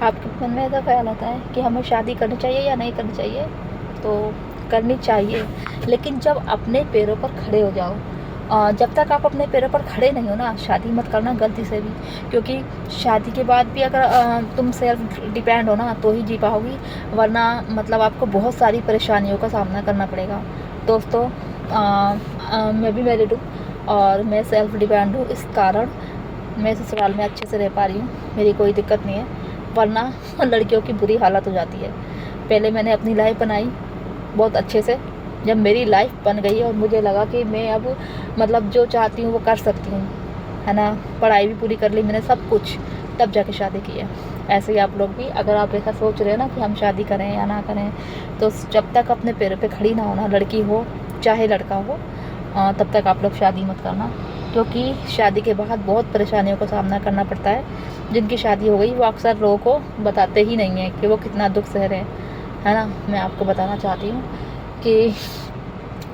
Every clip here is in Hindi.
आपके मन में ऐसा ख्याल आता है कि हमें शादी करनी चाहिए या नहीं करनी चाहिए, तो करनी चाहिए, लेकिन जब अपने पैरों पर खड़े हो जाओ। जब तक आप अपने पैरों पर खड़े नहीं हो ना, शादी मत करना गलती से भी, क्योंकि शादी के बाद भी अगर तुम सेल्फ डिपेंड हो ना तो ही जी पाओगी, वरना मतलब आपको बहुत सारी परेशानियों का सामना करना पड़ेगा। दोस्तों, मैं भी मैरिड हूँ और मैं सेल्फ डिपेंड हूँ, इस कारण मैं ससुराल में अच्छे से रह पा रही हूँ, मेरी कोई दिक्कत नहीं है, वरना लड़कियों की बुरी हालत हो जाती है। पहले मैंने अपनी लाइफ बनाई बहुत अच्छे से, जब मेरी लाइफ बन गई और मुझे लगा कि मैं अब मतलब जो चाहती हूँ वो कर सकती हूँ, है ना, पढ़ाई भी पूरी कर ली मैंने, सब कुछ, तब जाके शादी की है। ऐसे ही आप लोग भी, अगर आप ऐसा सोच रहे हैं ना कि हम शादी करें या ना करें, तो जब तक अपने पैरों पे खड़ी ना हो ना, लड़की हो चाहे लड़का हो, तब तक आप लोग शादी मत करना, क्योंकि शादी के बाद बहुत परेशानियों का सामना करना पड़ता है। जिनकी शादी हो गई वो अक्सर लोगों को बताते ही नहीं हैं कि वो कितना दुख सह रहे हैं, है ना। मैं आपको बताना चाहती हूँ कि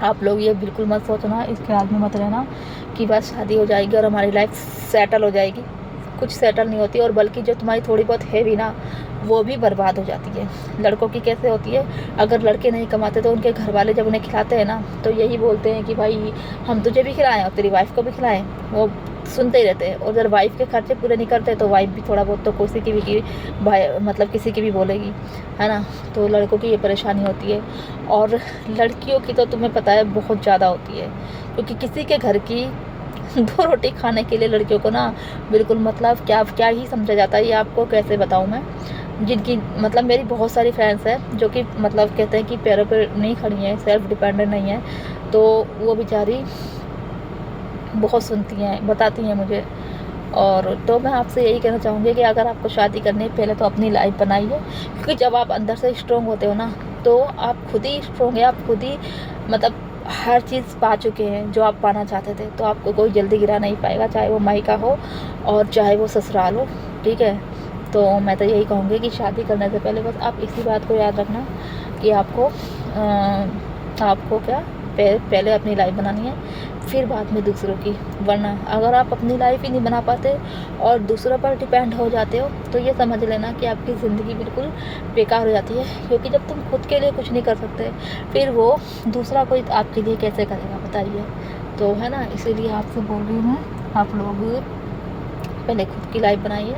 आप लोग ये बिल्कुल मत सोचना, इस ख्याल में मत रहना कि बस शादी हो जाएगी और हमारी लाइफ सेटल हो जाएगी। कुछ सेटल नहीं होती, और बल्कि जो तुम्हारी थोड़ी बहुत है भी ना, वो भी बर्बाद हो जाती है। लड़कों की कैसे होती है, अगर लड़के नहीं कमाते तो उनके घर वाले जब उन्हें खिलाते हैं ना, तो यही बोलते हैं कि भाई हम तुझे भी खिलाएं और तेरी वाइफ को भी खिलाएं, वो सुनते ही रहते हैं। और अगर वाइफ के खर्चे पूरे नहीं करते तो वाइफ भी थोड़ा बहुत तो किसी की भी भाई मतलब किसी की भी बोलेगी, है ना। तो लड़कों की ये परेशानी होती है, और लड़कियों की तो तुम्हें पता है बहुत ज़्यादा होती है, क्योंकि किसी के घर की 2 रोटी खाने के लिए लड़कियों को ना बिल्कुल मतलब क्या क्या ही समझा जाता है। ये आपको कैसे बताऊँ मैं, जिनकी मतलब मेरी बहुत सारी फ्रेंड्स हैं जो कि मतलब कहते हैं कि पैरों पर नहीं खड़ी हैं, सेल्फ डिपेंडेंट नहीं है, तो वो बेचारी बहुत सुनती हैं, बताती हैं मुझे। और तो मैं आपसे यही कहना चाहूँगी कि अगर आपको शादी करनी है, पहले तो अपनी लाइफ बनाइए, क्योंकि जब आप अंदर से स्ट्रोंग होते हो ना, तो आप खुद ही स्ट्रोंग है, आप खुद ही मतलब हर चीज़ पा चुके हैं जो आप पाना चाहते थे, तो आपको कोई जल्दी गिरा नहीं पाएगा, चाहे वो मायका हो और चाहे वो ससुराल हो, ठीक है। तो मैं तो यही कहूँगी कि शादी करने से पहले बस आप इसी बात को याद रखना कि आपको क्या पहले अपनी लाइफ बनानी है, फिर बाद में दूसरों की। वरना अगर आप अपनी लाइफ ही नहीं बना पाते और दूसरों पर डिपेंड हो जाते हो, तो ये समझ लेना कि आपकी ज़िंदगी बिल्कुल बेकार हो जाती है, क्योंकि जब तुम खुद के लिए कुछ नहीं कर सकते, फिर वो दूसरा कोई आपके लिए कैसे करेगा, बताइए। तो है ना, इसीलिए आपसे बोल रही हूँ, आप लोग पहले खुद की लाइफ बनाइए,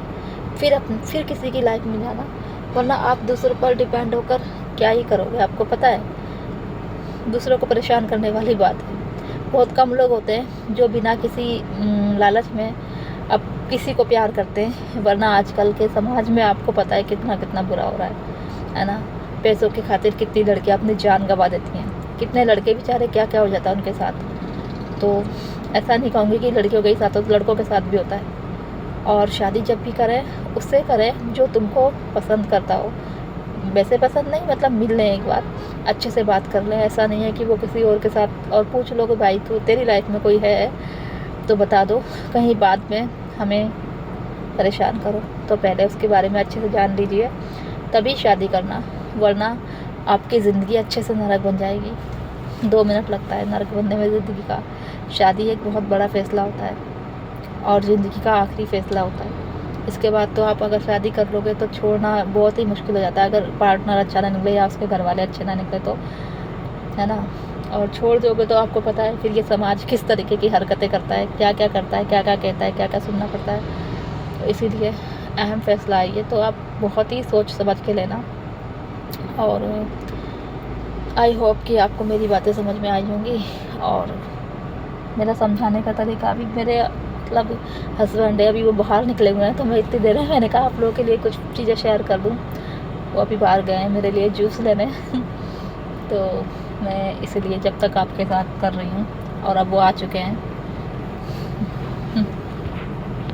फिर किसी की लाइफ में जाना, वरना आप दूसरों पर डिपेंड होकर क्या ही करोगे। आपको पता है, दूसरों को परेशान करने वाली बात है। बहुत कम लोग होते हैं जो बिना किसी लालच में अब किसी को प्यार करते हैं, वरना आजकल के समाज में आपको पता है कितना कितना बुरा हो रहा है ना। पैसों की खातिर कितनी लड़कियां अपनी जान गंवा देती हैं, कितने लड़के बेचारे क्या क्या हो जाता है उनके साथ। तो ऐसा नहीं कहूँगी कि लड़कियों के ही साथ हो, तो लड़कों के साथ भी होता है। और शादी जब भी करें, उससे करें जो तुमको पसंद करता हो, वैसे पसंद नहीं, मतलब मिल लें एक बार, अच्छे से बात कर लें। ऐसा नहीं है कि वो किसी और के साथ, और पूछ लो कि भाई तू तेरी लाइफ में कोई है तो बता दो, कहीं बाद में हमें परेशान करो। तो पहले उसके बारे में अच्छे से जान लीजिए, तभी शादी करना, वरना आपकी ज़िंदगी अच्छे से नरक बन जाएगी। 2 मिनट लगता है नरक बनने में ज़िंदगी का। शादी एक बहुत बड़ा फ़ैसला होता है और ज़िंदगी का आखिरी फ़ैसला होता है। इसके बाद तो आप अगर शादी कर लोगे तो छोड़ना बहुत ही मुश्किल हो जाता है, अगर पार्टनर अच्छा ना निकले या उसके घर वाले अच्छे ना निकले तो, है ना। और छोड़ दोगे तो आपको पता है फिर ये समाज किस तरीके की हरकतें करता है, क्या क्या करता है, क्या क्या कहता है, क्या क्या सुनना पड़ता है। तो इसीलिए अहम फ़ैसला है ये, तो आप बहुत ही सोच समझ के लेना। और आई होप कि आपको मेरी बातें समझ में आई होंगी, और मेरा समझाने का तरीका भी, मेरे मतलब हस्बैंड है अभी वो बाहर निकले हुए हैं, तो मैं इतनी देर में मैंने कहा आप लोगों के लिए कुछ चीज़ें शेयर कर दूं। वो अभी बाहर गए हैं मेरे लिए जूस लेने तो मैं इसलिए जब तक आपके साथ कर रही हूँ, और अब वो आ चुके हैं।